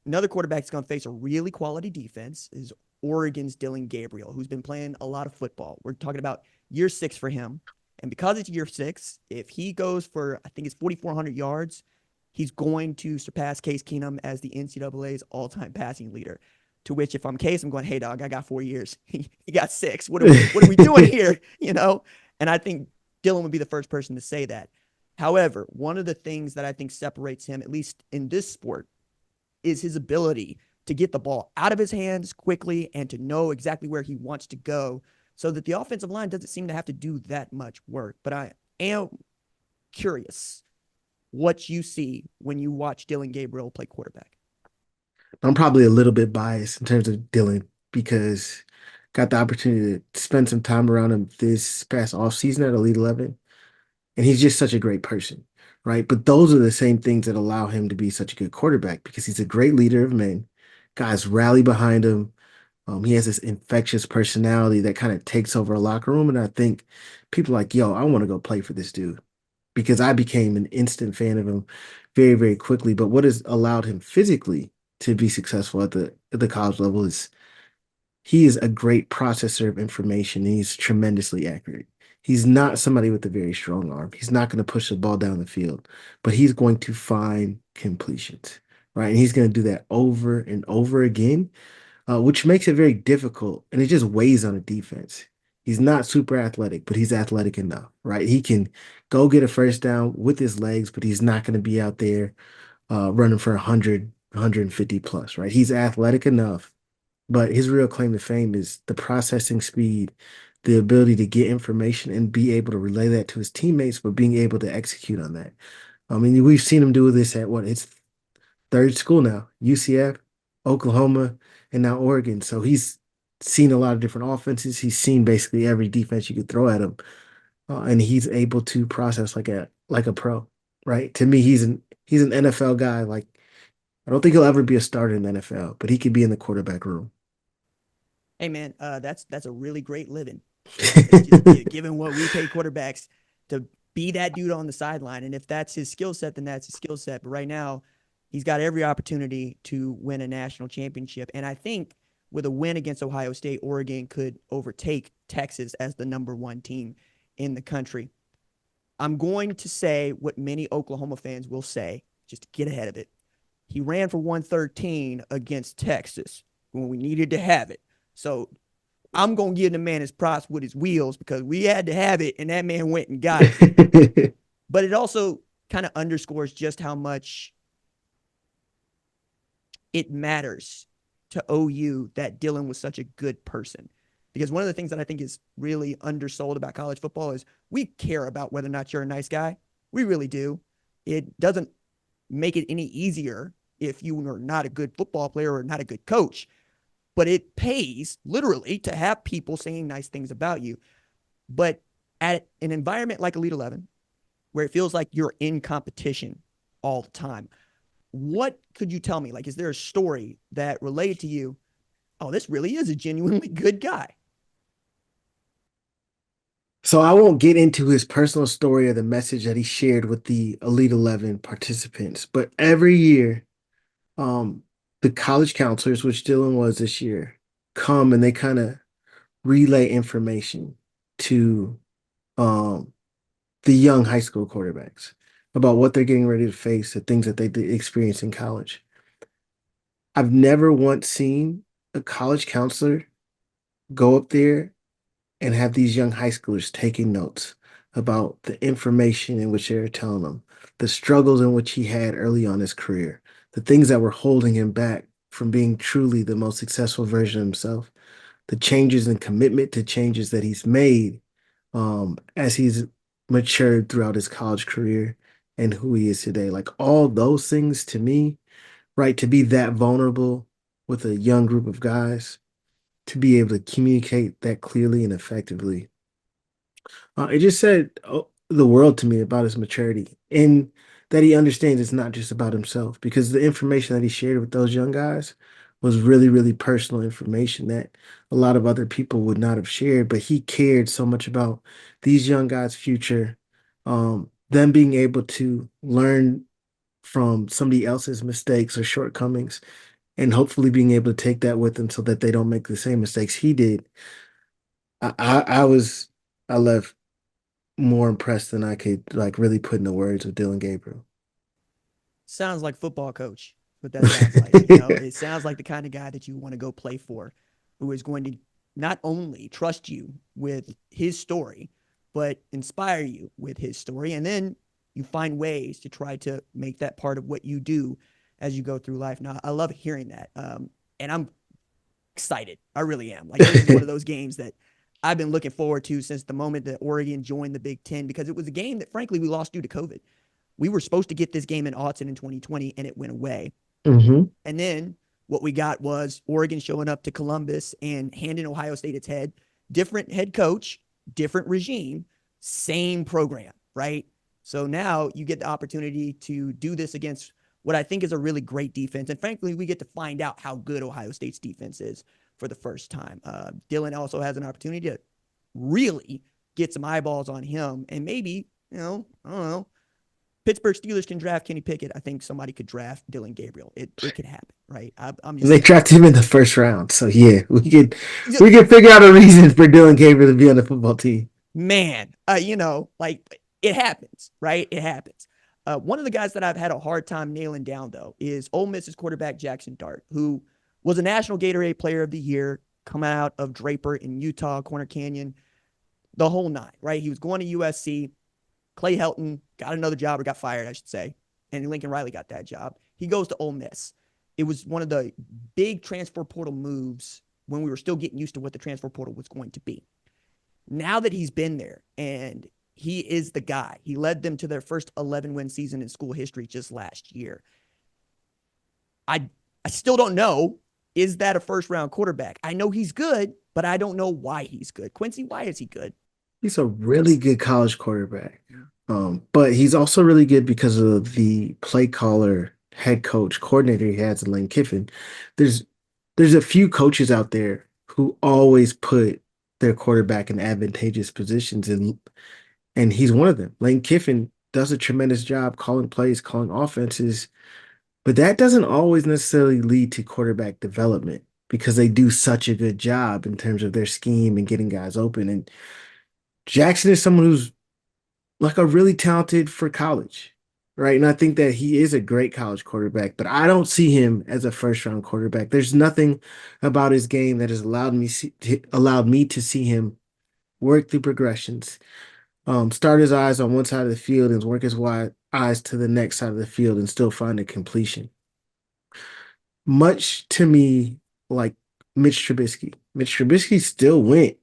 Another quarterback that's going to face a really quality defense is Oregon's Dillon Gabriel, who's been playing a lot of football. We're talking about year 6 for him. And because it's year 6, if he goes for, I think it's 4,400 yards, he's going to surpass Case Keenum as the NCAA's all time passing leader. To which, if I'm Case, I'm going, hey, dog, I got 4 years. He got 6. What are we doing here? You know? And I think Dillon would be the first person to say that. However, one of the things that I think separates him, at least in this sport, is his ability to get the ball out of his hands quickly and to know exactly where he wants to go so that the offensive line doesn't seem to have to do that much work. But I am curious what you see when you watch Dillon Gabriel play quarterback. I'm probably a little bit biased in terms of Dylan because got the opportunity to spend some time around him this past off season at Elite 11, and he's just such a great person, right? But those are the same things that allow him to be such a good quarterback because he's a great leader of men. Guys rally behind him. He has this infectious personality that kind of takes over a locker room, and I think people are like, yo, I want to go play for this dude because I became an instant fan of him very, very quickly. But what has allowed him physically to be successful at the college level is he is a great processor of information. And he's tremendously accurate. He's not somebody with a very strong arm. He's not going to push the ball down the field, but he's going to find completions, right? And he's going to do that over and over again, which makes it very difficult. And it just weighs on a defense. He's not super athletic, but he's athletic enough, right? He can go get a first down with his legs, but he's not going to be out there running for 100, 150 plus, right? He's athletic enough, but his real claim to fame is the processing speed, the ability to get information and be able to relay that to his teammates, but being able to execute on that. I mean, we've seen him do this at what, his third school now, UCF, Oklahoma, and now Oregon. So he's seen a lot of different offenses. He's seen basically every defense you could throw at him, and he's able to process like a pro, right? To me, he's an NFL guy. Like I don't think he'll ever be a starter in the NFL, but he could be in the quarterback room. Hey man, that's a really great living. Just given what we pay quarterbacks to be that dude on the sideline, and if that's his skill set, then that's his skill set. But right now, he's got every opportunity to win a national championship, and I think with a win against Ohio State, Oregon could overtake Texas as the number one team in the country. I'm going to say what many Oklahoma fans will say, just to get ahead of it. He ran for 113 against Texas when we needed to have it. So I'm going to give the man his props with his wheels because we had to have it, and that man went and got it. But it also kind of underscores just how much it matters to OU that Dillon was such a good person. Because one of the things that I think is really undersold about college football is we care about whether or not you're a nice guy. We really do. It doesn't make it any easier if you are not a good football player or not a good coach, but it pays literally to have people saying nice things about you. But at an environment like Elite 11, where it feels like you're in competition all the time, what could you tell me? Like, is there a story that related to you? Oh, this really is a genuinely good guy. So I won't get into his personal story or the message that he shared with the Elite 11 participants, but every year, um, the college counselors, which Dylan was this year, come and they kind of relay information to um, the young high school quarterbacks about what they're getting ready to face, the things that they experience in college. I've never once seen a college counselor go up there and have these young high schoolers taking notes about the information in which they're telling them, the struggles in which he had early on in his career, the things that were holding him back from being truly the most successful version of himself, the changes and commitment to changes that he's made as he's matured throughout his college career and who he is today. Like all those things to me, right, to be that vulnerable with a young group of guys, to be able to communicate that clearly and effectively. It just said the world to me about his maturity and that he understands it's not just about himself because the information that he shared with those young guys was really, really personal information that a lot of other people would not have shared. But he cared so much about these young guys' future, them being able to learn from somebody else's mistakes or shortcomings and hopefully being able to take that with them so that they don't make the same mistakes he did. I was I left more impressed than I could like really put into words with Dillon Gabriel. Sounds like football coach, what that sounds like. It sounds like the kind of guy that you want to go play for, who is going to not only trust you with his story, but inspire you with his story. And then you find ways to try to make that part of what you do as you go through life. Now, I love hearing that. And I'm excited. I really am. Like, this is one of those games that I've been looking forward to since the moment that Oregon joined the Big Ten, because it was a game that, frankly, we lost due to COVID. We were supposed to get this game in Autzen in 2020, and it went away. Hmm. And then what we got was Oregon showing up to Columbus and handing Ohio State its head. Different head coach, different regime, same program, right? So now you get the opportunity to do this against what I think is a really great defense. And frankly, we get to find out how good Ohio State's defense is for the first time. Dillon also has an opportunity to really get some eyeballs on him and maybe, I don't know, Pittsburgh Steelers can draft Kenny Pickett. I think somebody could draft Dillon Gabriel. It could happen, right? I'm And just they saying. drafted him in the first round. So yeah, Yeah, we could figure out a reason for Dillon Gabriel to be on the football team. man, like it happens, right? It happens. One of the guys that I've had a hard time nailing down though is Ole Miss's quarterback Jackson Dart, who was a National Gatorade Player of the Year, coming out of Draper in Utah, Corner Canyon, the whole nine, right? He was going to USC. Clay Helton got another job, or got fired, I should say, and Lincoln Riley got that job. He goes to Ole Miss. It was one of the big transfer portal moves when we were still getting used to what the transfer portal was going to be. Now that he's been there and he is the guy, he led them to their first 11-win season in school history just last year. I I still don't know, is that a first round quarterback? I know he's good, but I don't know why he's good. Quincy, why is he good? He's a really good college quarterback. But he's also really good because of the play caller, head coach, coordinator he has in Lane Kiffin. There's there's a few coaches out there who always put their quarterback in advantageous positions, and he's one of them. Lane Kiffin does a tremendous job calling plays, calling offenses, but that doesn't always necessarily lead to quarterback development because they do such a good job in terms of their scheme and getting guys open. And Jackson is someone who's like a really talented for college, right? And I think that he is a great college quarterback, but I don't see him as a first round quarterback. There's nothing about his game that has allowed me to see him work through progressions, start his eyes on one side of the field and work his wide eyes to the next side of the field and still find a completion. Much to me like Mitch Trubisky. Mitch Trubisky still went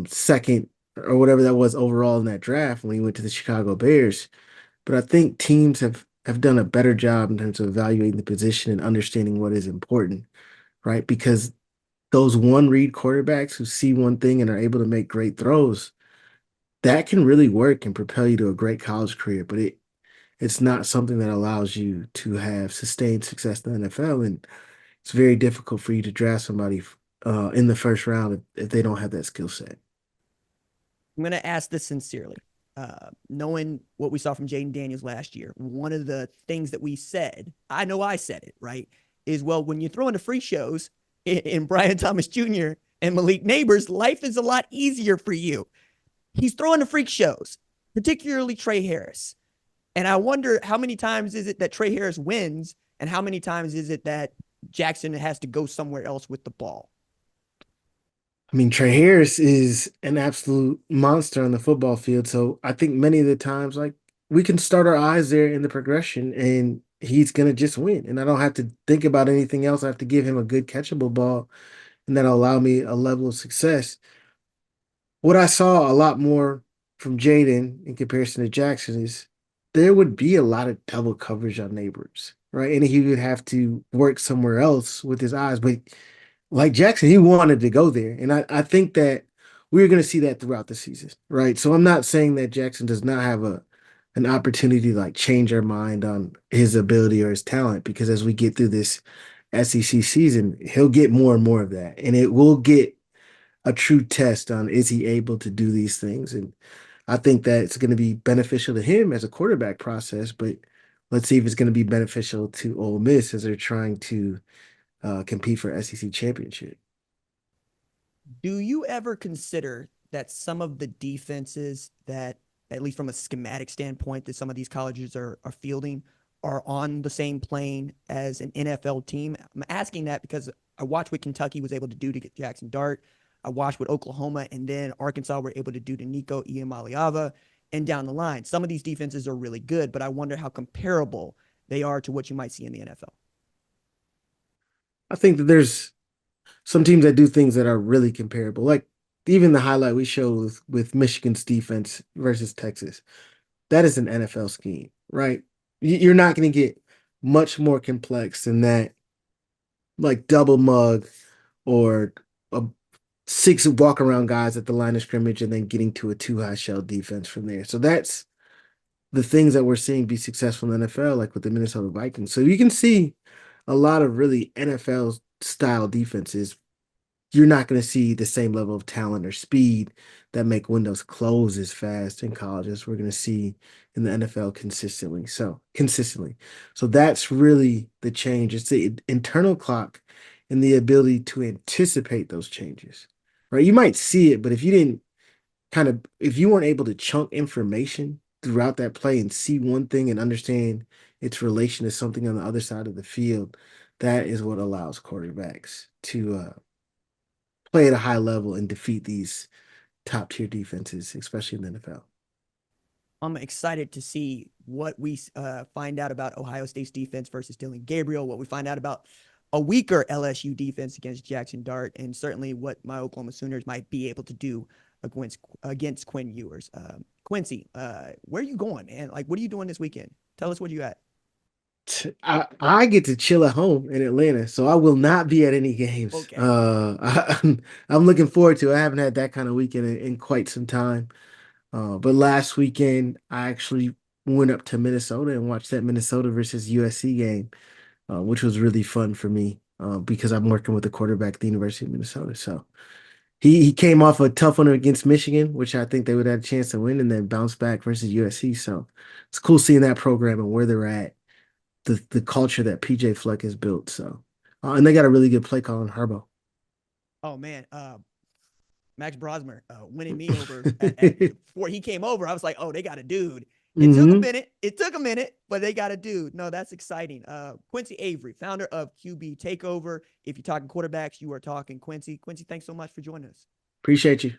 second or whatever that was overall in that draft when he went to the Chicago Bears. But I think teams have done a better job in terms of evaluating the position and understanding what is important, right? Because those one read quarterbacks who see one thing and are able to make great throws, that can really work and propel you to a great college career. But it's not something that allows you to have sustained success in the NFL. And it's very difficult for you to draft somebody in the first round if they don't have that skill set. I'm going to ask this sincerely. Knowing what we saw from Jaden Daniels last year, one of the things that we said, I know I said it, right, is, well, when you throw into free shows in Brian Thomas Jr. and Malik Neighbors, life is a lot easier for you. He's throwing to freak shows, particularly Tre Harris. And I wonder, how many times is it that Tre Harris wins, and how many times is it that Jackson has to go somewhere else with the ball? I mean, Tre Harris is an absolute monster on the football field. So I think many of the times, like we can start our eyes there in the progression, and he's gonna just win. And I don't have to think about anything else. I have to give him a good catchable ball, and that'll allow me a level of success. What I saw a lot more from Jaden in comparison to Jackson is there would be a lot of double coverage on neighbors, right? And he would have to work somewhere else with his eyes. But like Jackson, he wanted to go there. And I think that we're going to see that throughout the season, right? So I'm not saying that Jackson does not have an opportunity to like change our mind on his ability or his talent, because as we get through this SEC season, he'll get more and more of that. And it will get a true test on is he able to do these things. And I think that it's going to be beneficial to him as a quarterback process, but let's see if it's going to be beneficial to Ole Miss as they're trying to compete for SEC championship. Do you ever consider that some of the defenses that, at least from a schematic standpoint, that some of these colleges are fielding are on the same plane as an NFL team? I'm asking that because I watched what Kentucky was able to do to get Jackson Dart. I watched what Oklahoma and then Arkansas were able to do to Nico Iamaleava and down the line. Some of these defenses are really good, but I wonder how comparable they are to what you might see in the NFL. I think that there's some teams that do things that are really comparable. Like even the highlight we showed with Michigan's defense versus Texas. That is an NFL scheme, right? You're not going to get much more complex than that, like double mug or a six walk around guys at the line of scrimmage and then getting to a two high shell defense from there. So that's the things that we're seeing be successful in the NFL, like with the Minnesota Vikings. So you can see a lot of really NFL style defenses. You're not going to see the same level of talent or speed that make windows close as fast in college as we're going to see in the NFL consistently. So that's really the change. It's the internal clock and the ability to anticipate those changes. Right? You might see it, but if you weren't able to chunk information throughout that play and see one thing and understand its relation to something on the other side of the field, that is what allows quarterbacks to play at a high level and defeat these top tier defenses, especially in the NFL. I'm excited to see what we find out about Ohio State's defense versus Dillon Gabriel, what we find out about a weaker LSU defense against Jackson Dart, and certainly what my Oklahoma Sooners might be able to do against Quinn Ewers. Quincy, where are you going, man? Like, what are you doing this weekend? Tell us what you got. I get to chill at home in Atlanta, so I will not be at any games. Okay. I'm looking forward to it. I haven't had that kind of weekend in quite some time. But last weekend, I actually went up to Minnesota and watched that Minnesota versus USC game, which was really fun for me because I'm working with the quarterback at the University of Minnesota. So he came off a tough one against Michigan, which I think they would have a chance to win, and then bounce back versus USC. So it's cool seeing that program and where they're at, the culture that PJ Fleck has built. So and they got a really good play call on Harbaugh. Oh man, Max Brosmer winning me over at before he came over. I was like, oh, they got a dude. It took a hmm minute. It took a minute, but they got a dude. No, that's exciting. Quincy Avery, founder of QB Takeover. If you're talking quarterbacks, you are talking Quincy. Quincy, thanks so much for joining us. Appreciate you.